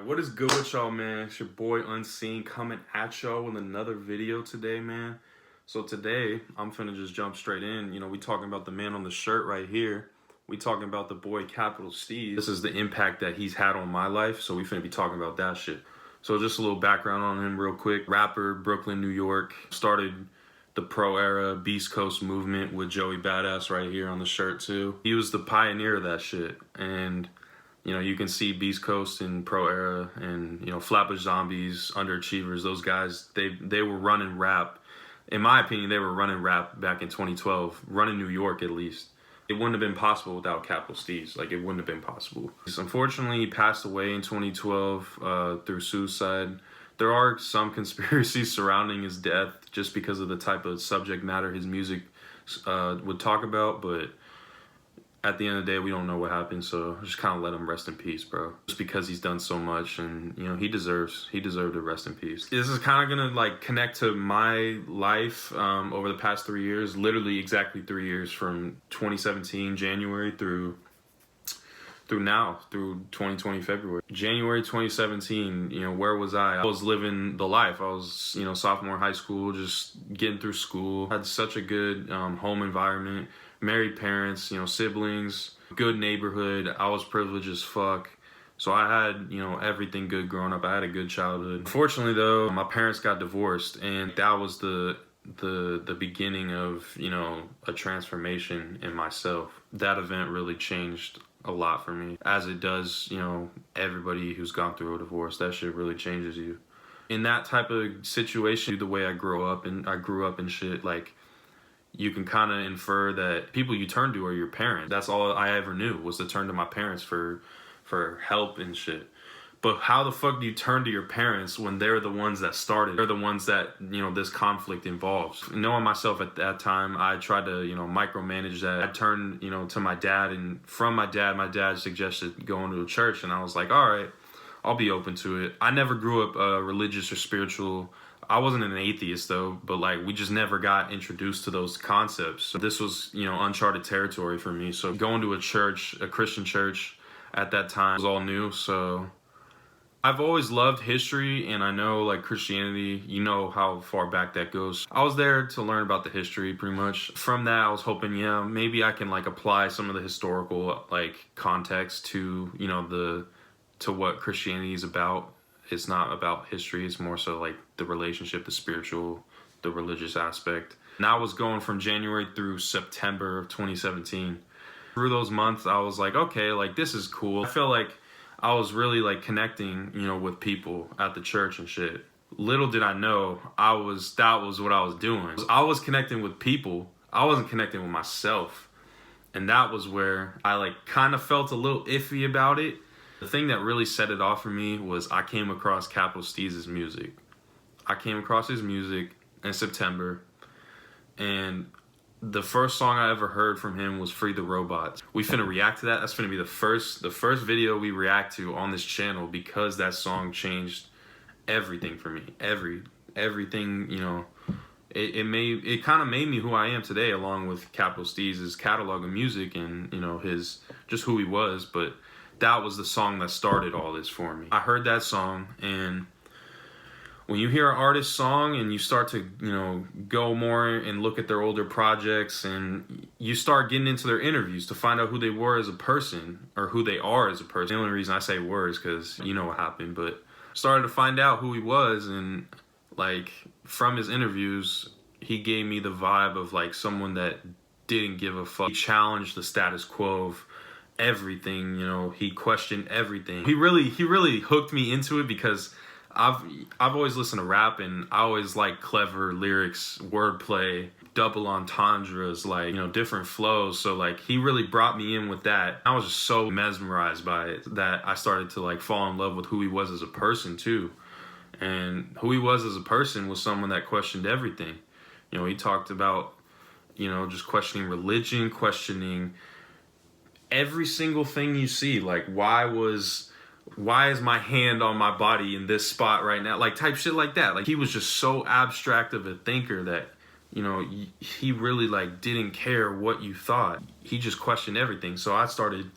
What is good with y'all, man? It's your boy Unseen coming at y'all with another video today, man. So today, I'm finna just jump straight in. You know, we talking about the man on the shirt right here. We talking about the boy capital Steez. This is the impact that he's had on my life, so we finna be talking about that shit. So just a little background on him real quick. Rapper, Brooklyn, New York. Started the pro era Beast Coast movement with Joey Badass right here on the shirt too. He was the pioneer of that shit. And you know, you can see Beast Coast and Pro Era and, you know, Flatbush Zombies, Underachievers, those guys, they were running rap. In my opinion, they were running rap back in 2012, running New York at least. It wouldn't have been possible without Capital Steez. Like, it wouldn't have been possible. Unfortunately, he passed away in 2012 through suicide. There are some conspiracies surrounding his death just because of the type of subject matter his music would talk about, but at the end of the day, we don't know what happened, so just kind of let him rest in peace, bro. Just because he's done so much, and, you know, he deserved to rest in peace. This is kind of gonna, like, connect to my life over the past 3 years, literally exactly 3 years, from 2017 January through now, through 2020 February. January 2017, you know, where was I? I was living the life. I was, you know, sophomore high school, just getting through school. Had such a good home environment. Married parents, you know, siblings, good neighborhood. I was privileged as fuck. So I had, you know, everything good growing up. I had a good childhood. Unfortunately, though, my parents got divorced, and that was the beginning of, you know, a transformation in myself. That event really changed a lot for me, as it does, you know, everybody who's gone through a divorce. That shit really changes you. In that type of situation, the way I grew up and shit, like, you can kind of infer that people you turn to are your parents. That's all I ever knew, was to turn to my parents for help and shit. But how the fuck do you turn to your parents when they're the ones that started? They're the ones that, you know, this conflict involves. Knowing myself at that time, I tried to, you know, micromanage that. I turned, you know, to my dad, and from my dad suggested going to a church, and I was like, all right, I'll be open to it. I never grew up religious or spiritual. I wasn't an atheist though, but like, we just never got introduced to those concepts. So this was, you know, uncharted territory for me. So going to a church, a Christian church at that time, was all new. So I've always loved history, and I know, like, Christianity, you know how far back that goes. I was there to learn about the history, pretty much. From that, I was hoping, yeah, maybe I can, like, apply some of the historical, like, context to, you know, to what Christianity is about. It's not about history, it's more so like the relationship, the spiritual, the religious aspect. And I was going from January through September of 2017. Through those months, I was like, okay, like, this is cool. I feel like I was really, like, connecting, you know, with people at the church and shit. Little did I know, that was what I was doing. I was connecting with people. I wasn't connecting with myself. And that was where I, like, kind of felt a little iffy about it. The thing that really set it off for me was I came across Capital Steez's music. I came across his music in September, and the first song I ever heard from him was Free the Robots. We finna react to that. That's finna be the first video we react to on this channel, because that song changed everything for me. Everything, you know, it kind of made me who I am today, along with Capital Steez's catalog of music and, you know, his, just who he was. But that was the song that started all this for me. I heard that song, and when you hear an artist's song and you start to, you know, go more and look at their older projects, and you start getting into their interviews to find out who they were as a person, or who they are as a person. The only reason I say were is because you know what happened, but started to find out who he was, and, like, from his interviews, he gave me the vibe of, like, someone that didn't give a fuck. He challenged the status quo of everything, you know, he questioned everything. He really hooked me into it, because I've always listened to rap, and I always like clever lyrics, wordplay, double entendres, like, you know, different flows. So, like, he really brought me in with that. I was just so mesmerized by it that I started to, like, fall in love with who he was as a person too. And who he was as a person was someone that questioned everything. You know, he talked about, you know, just questioning religion, questioning every single thing you see. Like, why is my hand on my body in this spot right now? Like, type shit like that. Like, he was just so abstract of a thinker that, you know, he really, like, didn't care what you thought. He just questioned everything. So I started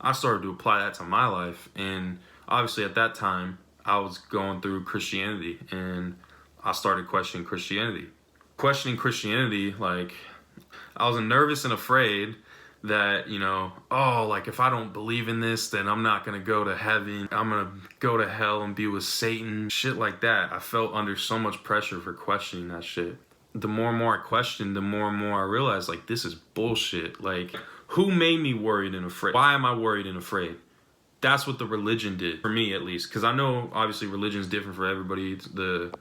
to apply that to my life, and obviously at that time, I was going through Christianity, and I started questioning Christianity. Questioning Christianity, like, I was nervous and afraid that, you know, oh, like, if I don't believe in this, then I'm not gonna go to heaven. I'm gonna go to hell and be with Satan. Shit like that. I felt under so much pressure for questioning that shit. The more and more I questioned, the more and more I realized, like, this is bullshit. Like, who made me worried and afraid? Why am I worried and afraid? That's what the religion did, for me at least. Because I know, obviously, religion is different for everybody. The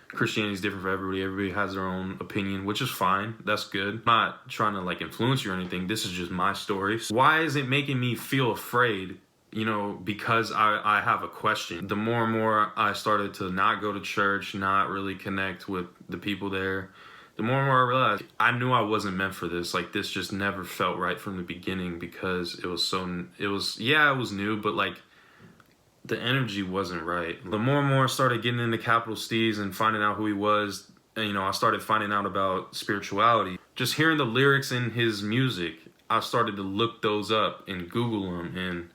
Christianity is different for everybody. Everybody has their own opinion, which is fine. That's good. I'm not trying to, like, influence you or anything. This is just my story. Why is it making me feel afraid? You know, because I have a question. The more and more I started to not go to church, not really connect with the people there, the more and more I realized I knew I wasn't meant for this. Like, this just never felt right from the beginning, because it was new, but, like, the energy wasn't right. The more and more I started getting into Capital Steez and finding out who he was, and, you know, I started finding out about spirituality. Just hearing the lyrics in his music, I started to look those up and Google them and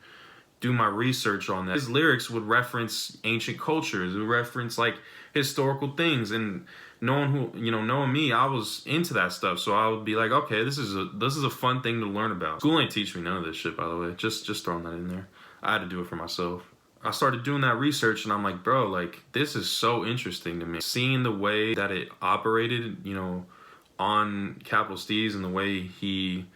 do my research on that. His lyrics would reference ancient cultures, it would reference, like, historical things, and knowing me, I was into that stuff. So I would be like, okay, this is a fun thing to learn about. School ain't teach me none of this shit, by the way. Just throwing that in there. I had to do it for myself. I started doing that research, and I'm like, bro, like, this is so interesting to me. Seeing the way that it operated, you know, on Capital Steez, and the way he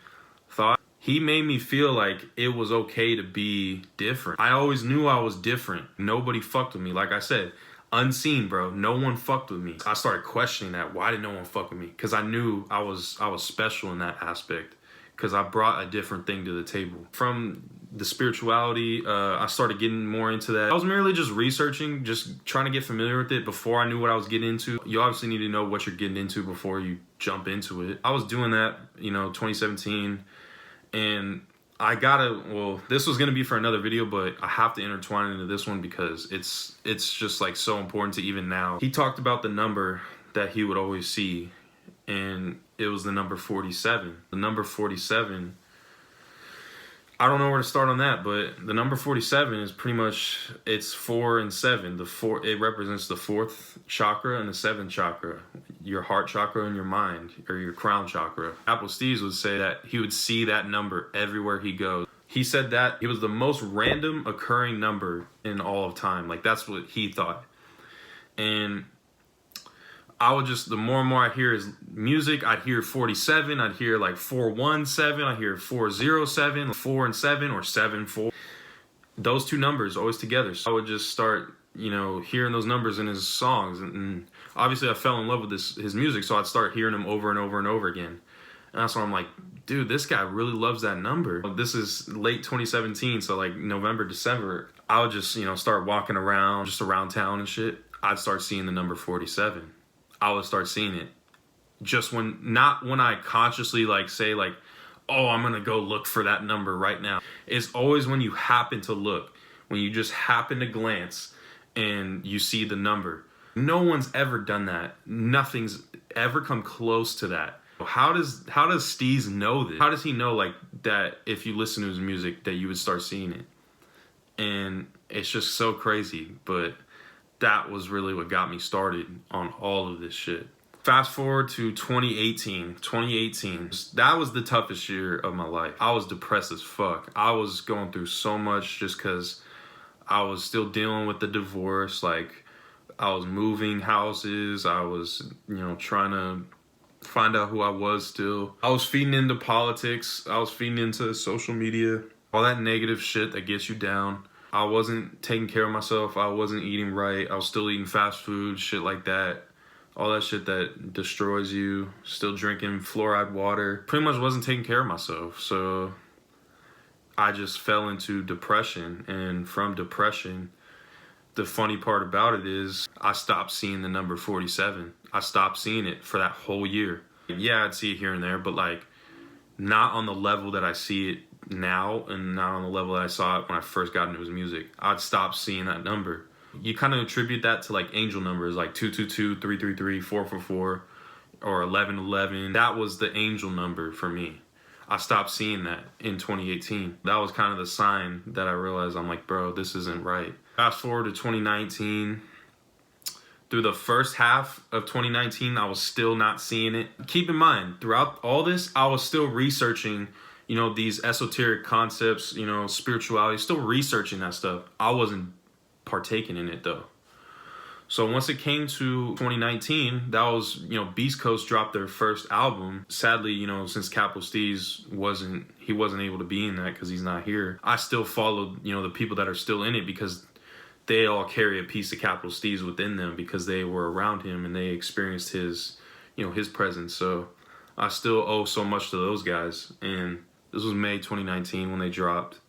thought, he made me feel like it was okay to be different. I always knew I was different. Nobody fucked with me. Like I said, unseen, bro. No one fucked with me. I started questioning that. Why did no one fuck with me? Because I knew I was special in that aspect, because I brought a different thing to the table. From the spirituality, I started getting more into that. I was merely just researching, just trying to get familiar with it before I knew what I was getting into. You obviously need to know what you're getting into before you jump into it. I was doing that, you know, 2017, and this was gonna be for another video, but I have to intertwine it into this one because it's just, like, so important to even now. He talked about the number that he would always see, and it was the number 47. The number 47, I don't know where to start on that, but the number 47 is pretty much, it's 4 and 7. It represents the 4th chakra and the 7th chakra, your heart chakra and your mind, or your crown chakra. Apple Steez would say that he would see that number everywhere he goes. He said that it was the most random occurring number in all of time. Like, that's what he thought. And I would just, the more and more I hear his music, I'd hear 47, I'd hear, like, 417, I'd hear 407, 4 and 7, or 7, 4. Those two numbers always together. So I would just start, you know, hearing those numbers in his songs. And obviously I fell in love with his music, so I'd start hearing him over and over and over again. And that's why I'm like, dude, this guy really loves that number. This is late 2017, so, like, November, December, I would just, you know, start walking around, just around town and shit. I'd start seeing the number 47. I would start seeing it. Just not when I consciously, like, say, like, oh, I'm gonna go look for that number right now. It's always when you happen to look, when you just happen to glance and you see the number. No one's ever done that. Nothing's ever come close to that. How does Steez know this? How does he know, like, that if you listen to his music that you would start seeing it? And it's just so crazy, but that was really what got me started on all of this shit. Fast forward to 2018. 2018, that was the toughest year of my life. I was depressed as fuck. I was going through so much just because I was still dealing with the divorce. Like, I was moving houses. I was, you know, trying to find out who I was still. I was feeding into politics. I was feeding into social media. All that negative shit that gets you down. I wasn't taking care of myself. I wasn't eating right. I was still eating fast food, shit like that. All that shit that destroys you. Still drinking fluoride water. Pretty much wasn't taking care of myself. So I just fell into depression. And from depression, the funny part about it is I stopped seeing the number 47. I stopped seeing it for that whole year. Yeah, I'd see it here and there, but, like, not on the level that I see it now, and not on the level that I saw it when I first got into his music. I'd stop seeing that number. You kind of attribute that to, like, angel numbers, like 222, 333, 444, or 1111. That was the angel number for me. I stopped seeing that in 2018. That was kind of the sign that I realized, I'm like, bro, this isn't right. Fast forward to 2019. Through the first half of 2019, I was still not seeing it. Keep in mind, throughout all this, I was still researching, these esoteric concepts, spirituality, still researching that stuff. I wasn't partaking in it though. So once it came to 2019, that was, Beast Coast dropped their first album. Sadly, since Capital Steez wasn't able to be in that because he's not here, I still followed, the people that are still in it because they all carry a piece of Capital Steez within them because they were around him and they experienced his presence. So I still owe so much to those guys. And this was May 2019 when they dropped.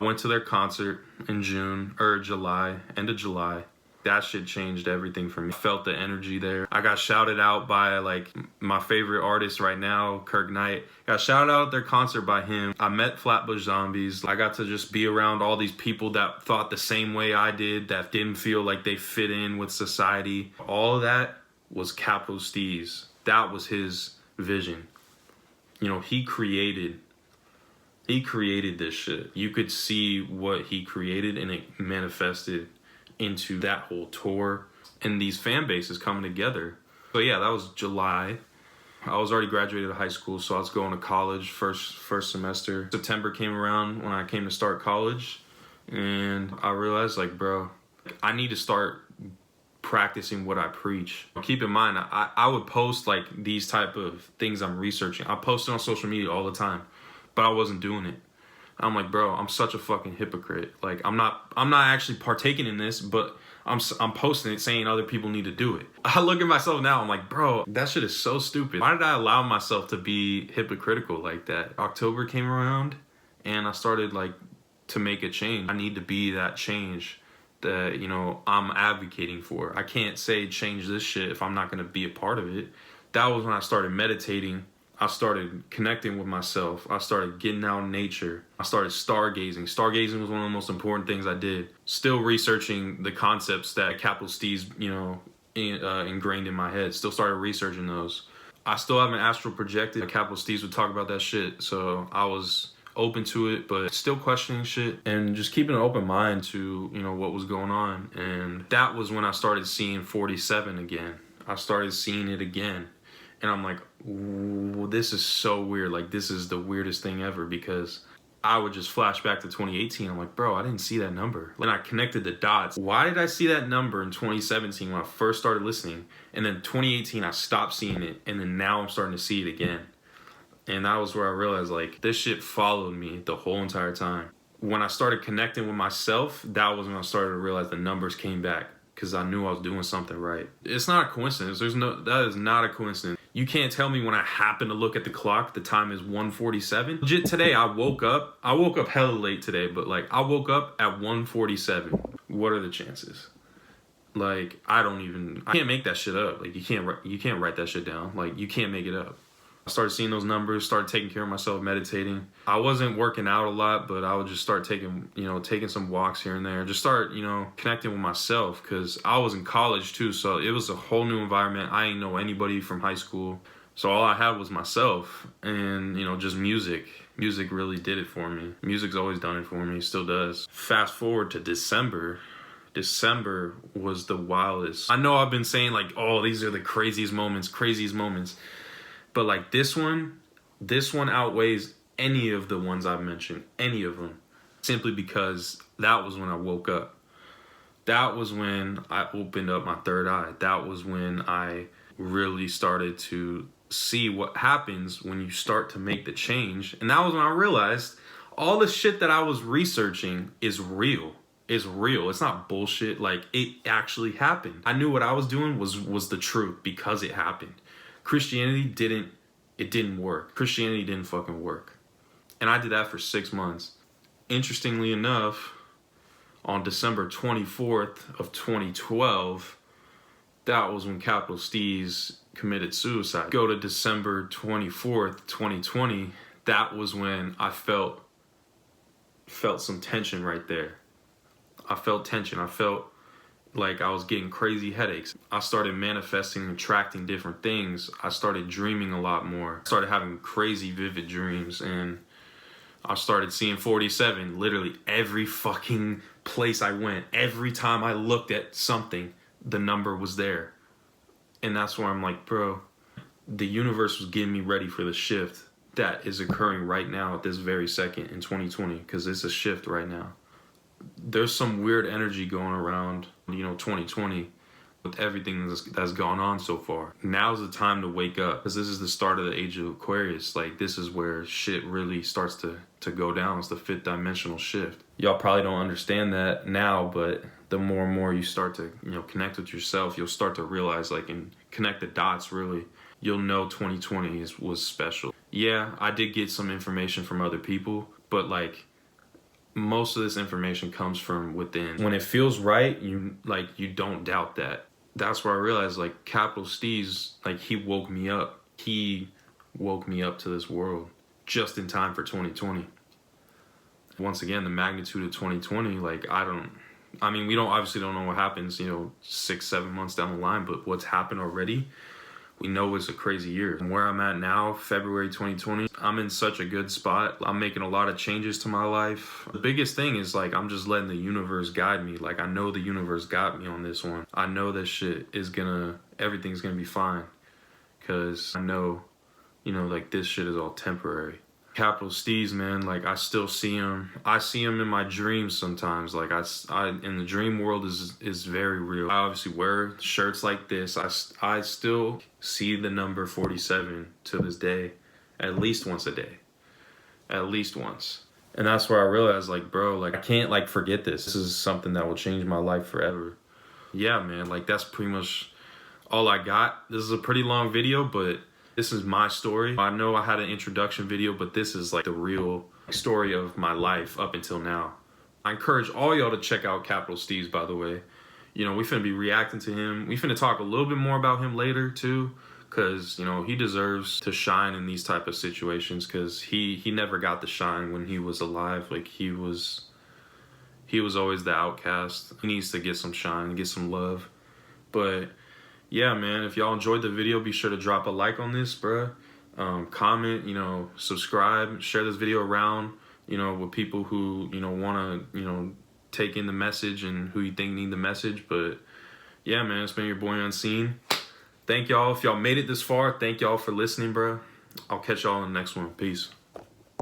I went to their concert in July, end of July. That shit changed everything for me. I felt the energy there. I got shouted out by like my favorite artist right now, Kirk Knight. Got shouted out at their concert by him. I met Flatbush Zombies. I got to just be around all these people that thought the same way I did, that didn't feel like they fit in with society. All of that was Capital Steez. That was his vision. He created this shit. You could see what he created and it manifested into that whole tour and these fan bases coming together. So yeah, that was July. I was already graduated high school, so I was going to college first semester. September came around when I came to start college, and I realized, like, bro, I need to start practicing what I preach. Keep in mind, I would post like these type of things I'm researching. I posted on social media all the time, but I wasn't doing it. I'm like, bro, I'm such a fucking hypocrite. Like, I'm not actually partaking in this, but I'm posting it saying other people need to do it. I look at myself now, I'm like, bro, that shit is so stupid. Why did I allow myself to be hypocritical like that? October came around and I started like to make a change. I need to be that change that, I'm advocating for. I can't say change this shit if I'm not gonna be a part of it. That was when I started meditating. I started connecting with myself. I started getting out in nature. I started stargazing. Stargazing was one of the most important things I did. Still researching the concepts that Capital Steez, ingrained in my head. Still started researching those. I still haven't astral projected. Capital Steez would talk about that shit. So I was open to it, but still questioning shit and just keeping an open mind to, what was going on. And that was when I started seeing 47 again. I started seeing it again. And I'm like, ooh, this is so weird. Like, this is the weirdest thing ever because I would just flash back to 2018. I'm like, bro, I didn't see that number. Then I connected the dots. Why did I see that number in 2017 when I first started listening? And then 2018, I stopped seeing it. And then now I'm starting to see it again. And that was where I realized, like, this shit followed me the whole entire time. When I started connecting with myself, that was when I started to realize the numbers came back because I knew I was doing something right. It's not a coincidence. That is not a coincidence. You can't tell me when I happen to look at the clock, the time is 1:47. Legit today, I woke up hella late today, but like I woke up at 1:47. What are the chances? Like, I can't make that shit up. Like, you can't write that shit down. Like, you can't make it up. I started seeing those numbers, started taking care of myself, meditating. I wasn't working out a lot, but I would just start taking some walks here and there. Just start, connecting with myself because I was in college too. So it was a whole new environment. I didn't know anybody from high school. So all I had was myself and, just music. Music really did it for me. Music's always done it for me, still does. Fast forward to December. December was the wildest. I know I've been saying like, oh, these are the craziest moments. But like this one outweighs any of the ones I've mentioned, any of them, simply because that was when I woke up. That was when I opened up my third eye. That was when I really started to see what happens when you start to make the change. And that was when I realized all the shit that I was researching is real. It's real. It's not bullshit. Like, it actually happened. I knew what I was doing was the truth because it happened. Christianity didn't work. Christianity didn't fucking work. And I did that for 6 months. Interestingly enough, on December 24th of 2012, that was when Capital Steez committed suicide. Go to December 24th, 2020, that was when I felt some tension right there. I felt tension. I felt like I was getting crazy headaches. I started manifesting and attracting different things. I started dreaming a lot more. I started having crazy vivid dreams, and I started seeing 47 literally every fucking place I went, every time I looked at something, the number was there. And that's where I'm like, bro, the universe was getting me ready for the shift that is occurring right now at this very second in 2020, because it's a shift right now. There's some weird energy going around, 2020 with everything that's gone on so far. Now's the time to wake up, because this is the start of the age of Aquarius. Like, this is where shit really starts to go down. It's the fifth dimensional shift. Y'all probably don't understand that now, but the more and more you start to, connect with yourself, you'll start to realize, like, and connect the dots, really. You'll know 2020 was special. Yeah, I did get some information from other people, but, like, most of this information comes from within. When it feels right, you don't doubt that. That's where I realized, like, capital Steez, like, he woke me up. He woke me up to this world just in time for 2020. Once again, the magnitude of 2020, like, we obviously don't know what happens, 6-7 months down the line, but what's happened already, we know it's a crazy year. From where I'm at now, February 2020, I'm in such a good spot. I'm making a lot of changes to my life. The biggest thing is, like, I'm just letting the universe guide me. Like, I know the universe got me on this one. I know that shit is everything's gonna be fine. Cause I know, like, this shit is all temporary. Capital Steez, man, like, I still see him. I see him in my dreams sometimes. Like, I in the dream world is very real. I obviously wear shirts like this. I still see the number 47 to this day, at least once a day, at least once. And that's where I realized, like, bro, like, I can't, like, forget this. This is something that will change my life forever. Yeah, man, like, that's pretty much all I got. This is a pretty long video, but this is my story. I know I had an introduction video, but this is, like, the real story of my life up until now. I encourage all y'all to check out Capital Steez, by the way. We finna be reacting to him. We finna talk a little bit more about him later, too, because, he deserves to shine in these type of situations, because he never got the shine when he was alive. Like, he was always the outcast. He needs to get some shine, get some love. But yeah, man, if y'all enjoyed the video, be sure to drop a like on this, bruh. Comment, subscribe, share this video around, with people who, want to, take in the message and who you think need the message. But yeah, man, it's been your boy Unseen. Thank y'all. If y'all made it this far, thank y'all for listening, bruh. I'll catch y'all in the next one. Peace.